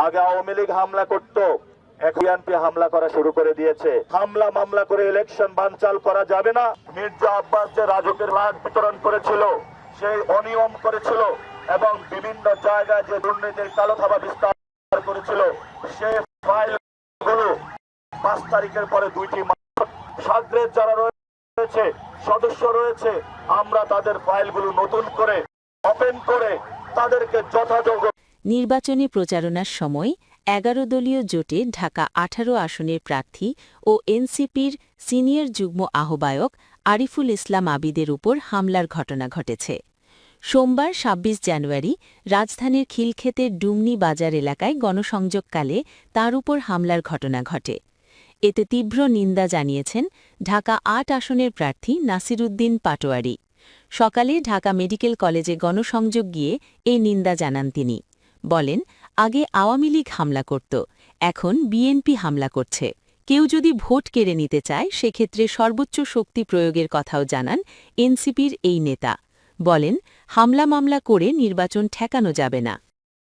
আগে আওয়ামী লীগ হামলা করত, এখন বিএনপি হামলা করা শুরু করে দিয়েছে। হামলা মামলা করে ইলেকশন বানচাল করা যাবে না। মির্জা আব্বাস যে রাজকের লাট বিতরণ করেছিল, সেই অনিয়ম করেছিল এবং বিভিন্ন জায়গায় যে দুর্নীতির কালো থাবা বিস্তার করেছিল, সেই ফাইলগুলো 5 তারিখের পরে 2টি সাগরের যারা রয়েছে, সদস্য রয়েছে, আমরা তাদের ফাইলগুলো নতুন করে ওপেন করে তাদেরকে যথাযোগ্য। নির্বাচনী প্রচারণার সময় 11 দলীয় জোটে ঢাকা 18 আসনের প্রার্থী ও এনসিপির সিনিয়র যুগ্ম আহ্বায়ক আরিফুল ইসলাম আবিদের উপর হামলার ঘটনা ঘটেছে। সোমবার ২৬ জানুয়ারি রাজধানীর খিলক্ষেতের ডুমনি বাজার এলাকায় গণসংযোগকালে তার উপর হামলার ঘটনা ঘটে। এতে তীব্র নিন্দা জানিয়েছেন ঢাকা ৮ আসনের প্রার্থী নাসিরুদ্দিন পাটোয়ারি। সকালে ঢাকা মেডিকেল কলেজে গণসংযোগ গিয়ে এই নিন্দা জানান তিনি। বলেন, আগে আওয়ামী লীগ হামলা করত, এখন বিএনপি হামলা করছে। কেউ যদি ভোট কেড়ে নিতে চায় সেক্ষেত্রে সর্বোচ্চ শক্তি প্রয়োগের কথাও জানান এনসিপির এই নেতা। বলেন, হামলা মামলা করে নির্বাচন ঠেকানো যাবে না।